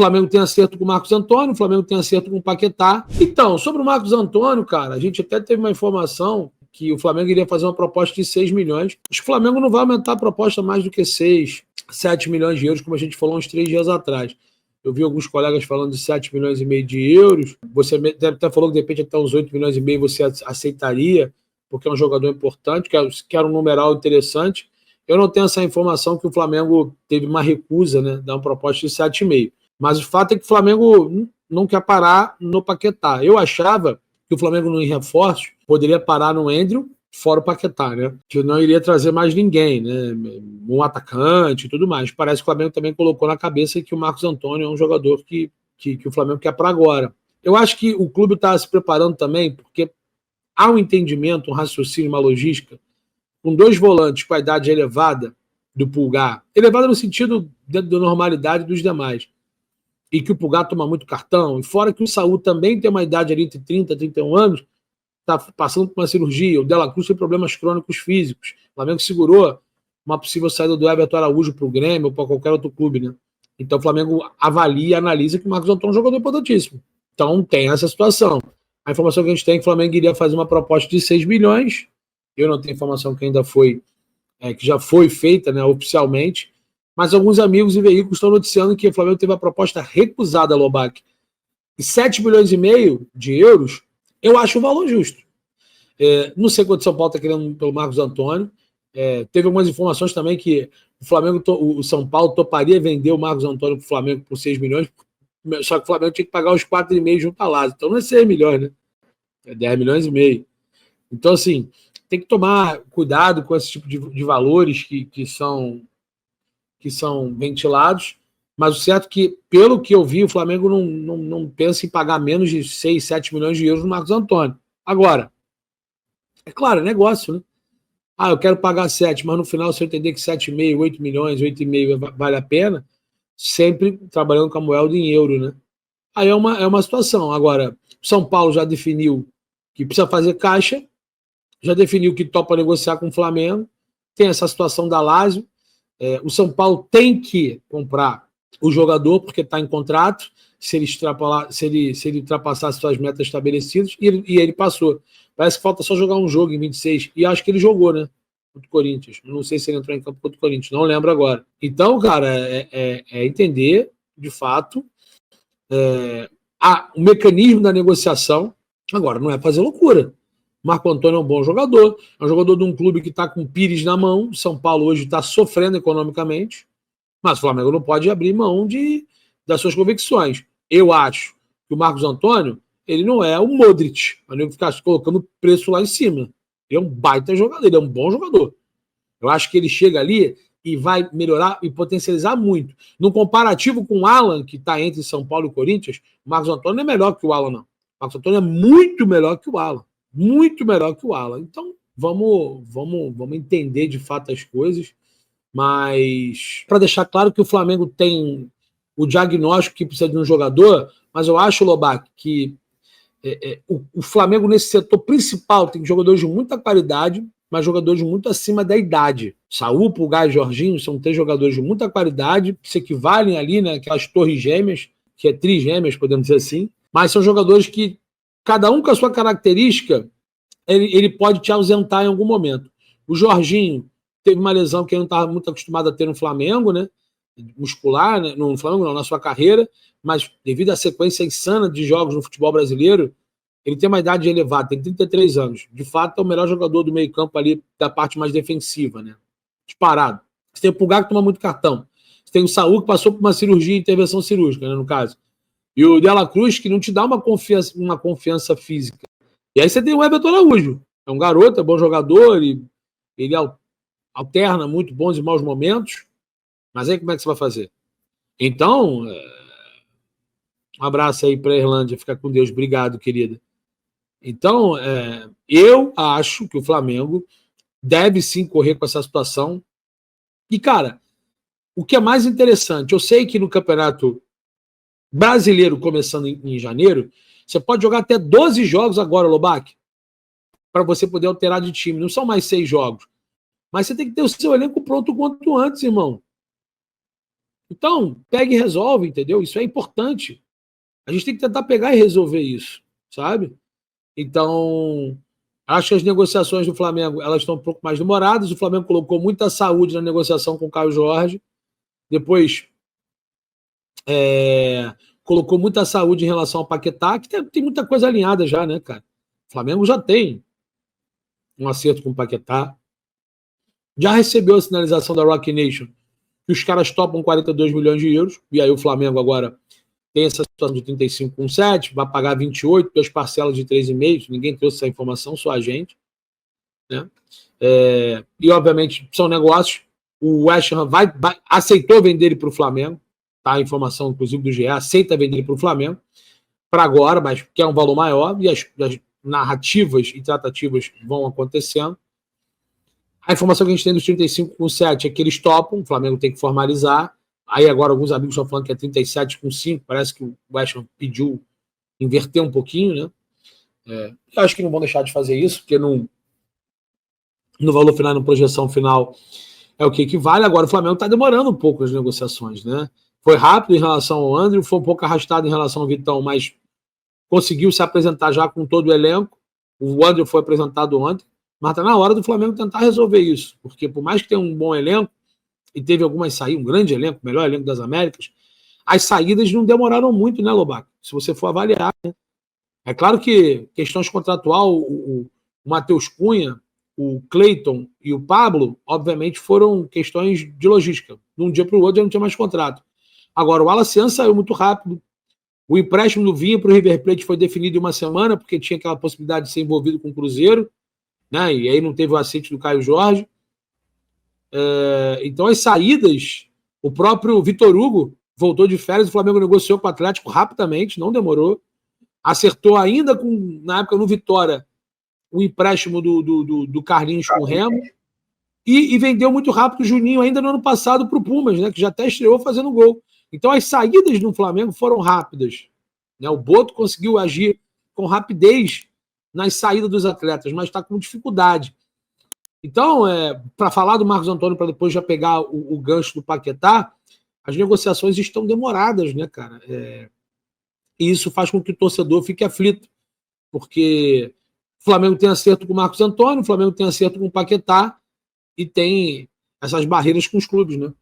Flamengo tem acerto com o Marcos Antônio, o Flamengo tem acerto com o Paquetá. Então, sobre o Marcos Antônio, cara, a gente até teve uma informação que o Flamengo iria fazer uma proposta de 6 milhões. Acho que o Flamengo não vai aumentar a proposta mais do que 6, 7 milhões de euros, como a gente falou uns 3 dias atrás. Eu vi alguns colegas falando de 7 milhões e meio de euros. Você até falou que de repente até uns 8 milhões e meio você aceitaria, porque é um jogador importante, que era um numeral interessante. Eu não tenho essa informação que o Flamengo teve uma recusa, né, dar uma proposta de 7,5. Mas o fato é que o Flamengo não quer parar no Paquetá. Eu achava que o Flamengo em reforços poderia parar no Andrew, fora o Paquetá, né? Que não iria trazer mais ninguém, né? Um atacante e tudo mais. Parece que o Flamengo também colocou na cabeça que o Marcos Antônio é um jogador que o Flamengo quer para agora. Eu acho que o clube está se preparando também, porque há um entendimento, um raciocínio, uma logística, com 2 volantes com a idade elevada do Pulgar, elevada no sentido da normalidade dos demais, e que o Pulgar toma muito cartão, e fora que o Saúl também tem uma idade ali entre 30 e 31 anos, está passando por uma cirurgia, o Dela Cruz tem problemas crônicos físicos, o Flamengo segurou uma possível saída do Everton Araújo para o Grêmio ou para qualquer outro clube, né? Então o Flamengo avalia e analisa que o Marcos Antônio é um jogador importantíssimo. Então tem essa situação. A informação que a gente tem é que o Flamengo iria fazer uma proposta de 6 milhões, eu não tenho informação que ainda foi, que já foi feita, né, oficialmente, mas alguns amigos e veículos estão noticiando que o Flamengo teve a proposta recusada, Lobac. E 7 milhões e meio de euros, eu acho um valor justo. Não sei quanto o São Paulo está querendo pelo Marcos Antônio. Teve algumas informações também que o São Paulo toparia vender o Marcos Antônio para o Flamengo por 6 milhões, só que o Flamengo tinha que pagar os 4,5 junto à Lázaro. Então não é 6 milhões, né? É 10 milhões e meio. Então, assim, tem que tomar cuidado com esse tipo de valores que são ventilados, mas o certo é que, pelo que eu vi, o Flamengo não pensa em pagar menos de 6, 7 milhões de euros no Marcos Antônio. Agora, é claro, é negócio, né? Eu quero pagar 7, mas no final, se eu entender que 7,5, 8 milhões, 8,5 vale a pena, sempre trabalhando com a moeda em euro, né? Aí é uma situação. Agora, o São Paulo já definiu que precisa fazer caixa, já definiu que topa negociar com o Flamengo, tem essa situação da Lazio. O São Paulo tem que comprar o jogador porque está em contrato, se ele ultrapassar suas metas estabelecidas, e ele passou. Parece que falta só jogar um jogo em 26, e acho que ele jogou, né? Contra o Corinthians. Não sei se ele entrou em campo contra o Corinthians, não lembro agora. Então, cara, é entender, de fato, o mecanismo da negociação. Agora, não é fazer loucura. Marco Antônio é um bom jogador, é um jogador de um clube que está com o Pires na mão. São Paulo hoje está sofrendo economicamente, mas o Flamengo não pode abrir mão das suas convicções. Eu acho que o Marcos Antônio, ele não é o Modric, para não ficar colocando preço lá em cima. Ele é um baita jogador, ele é um bom jogador. Eu acho que ele chega ali e vai melhorar e potencializar muito. No comparativo com o Alan, que está entre São Paulo e Corinthians, o Marcos Antônio não é melhor que o Alan, não. O Marcos Antônio é muito melhor que o Alan. Muito melhor que o Alan. Então, vamos entender de fato as coisas, mas para deixar claro que o Flamengo tem o diagnóstico que precisa de um jogador, mas eu acho, Lobac, que o Flamengo nesse setor principal tem jogadores de muita qualidade, mas jogadores muito acima da idade. Saúl, Pulgar e Jorginho são 3 jogadores de muita qualidade, que se equivalem ali, né, aquelas torres gêmeas, que é trigêmeas, podemos dizer assim, mas são jogadores que cada um com a sua característica, ele pode te ausentar em algum momento. O Jorginho teve uma lesão que ele não estava muito acostumado a ter no Flamengo, né? Muscular, né? No Flamengo não, na sua carreira, mas devido à sequência insana de jogos no futebol brasileiro, ele tem uma idade elevada, tem 33 anos. De fato, é o melhor jogador do meio campo ali, da parte mais defensiva, né? Disparado. Você tem o Pulgar que toma muito cartão. Você tem o Saúl que passou por uma cirurgia, intervenção cirúrgica, né, no caso. E o Dela Cruz, que não te dá uma confiança física. E aí você tem o Everton Araújo. É um garoto, é bom jogador, ele alterna muito bons e maus momentos. Mas aí como é que você vai fazer? Então, um abraço aí para a Irlândia. Fica com Deus. Obrigado, querida. Então, eu acho que o Flamengo deve sim correr com essa situação. E, cara, o que é mais interessante, eu sei que no Campeonato Brasileiro, começando em janeiro, você pode jogar até 12 jogos agora, Lobac, para você poder alterar de time. Não são mais 6 jogos. Mas você tem que ter o seu elenco pronto o quanto antes, irmão. Então, pega e resolve, entendeu? Isso é importante. A gente tem que tentar pegar e resolver isso, sabe? Então, acho que as negociações do Flamengo elas estão um pouco mais demoradas. O Flamengo colocou muita saúde na negociação com o Caio Jorge. Depois, colocou muita saúde em relação ao Paquetá, que tem muita coisa alinhada já, né, cara? O Flamengo já tem um acerto com o Paquetá. Já recebeu a sinalização da Rock Nation que os caras topam 42 milhões de euros. E aí o Flamengo agora tem essa situação de 35,7, vai pagar 28, 2 parcelas de 3,5. Ninguém trouxe essa informação, só a gente. Né? E, obviamente, são negócios. O West Ham aceitou vender ele para o Flamengo. Tá? A informação, inclusive, do GE, aceita vender ele para o Flamengo. Para agora, mas quer um valor maior. E as narrativas e tratativas vão acontecendo. A informação que a gente tem dos 35,7 é que eles topam, o Flamengo tem que formalizar. Aí agora alguns amigos estão falando que é 37,5, parece que o West Ham pediu inverter um pouquinho, né? Eu acho que não vão deixar de fazer isso, porque no valor final, na projeção final, é o que equivale. Agora o Flamengo está demorando um pouco as negociações, né? Foi rápido em relação ao André, foi um pouco arrastado em relação ao Vitão, mas conseguiu se apresentar já com todo o elenco. O André foi apresentado ontem, mas está na hora do Flamengo tentar resolver isso, porque por mais que tenha um bom elenco, e teve algumas saídas, um grande elenco, o melhor elenco das Américas, as saídas não demoraram muito, né, Lobato? Se você for avaliar, né? É claro que questões contratual, o Matheus Cunha, o Cleiton e o Pablo, obviamente, foram questões de logística. De um dia para o outro já não tinha mais contrato. Agora, o Alacian saiu muito rápido. O empréstimo do Vinha para o River Plate foi definido em uma semana, porque tinha aquela possibilidade de ser envolvido com o Cruzeiro, né? E aí não teve o aceite do Caio Jorge. Então, as saídas, o próprio Vitor Hugo voltou de férias, o Flamengo negociou com o Atlético rapidamente, não demorou. Acertou ainda na época no Vitória, o empréstimo do Carlinhos com o Remo. E vendeu muito rápido o Juninho, ainda no ano passado, para o Pumas, né? Que já até estreou fazendo gol. Então, as saídas no Flamengo foram rápidas. Né? O Boto conseguiu agir com rapidez nas saídas dos atletas, mas está com dificuldade. Então, para falar do Marcos Antônio, para depois já pegar o gancho do Paquetá, as negociações estão demoradas, né, cara? E isso faz com que o torcedor fique aflito, porque o Flamengo tem acerto com o Marcos Antônio, o Flamengo tem acerto com o Paquetá e tem essas barreiras com os clubes, né?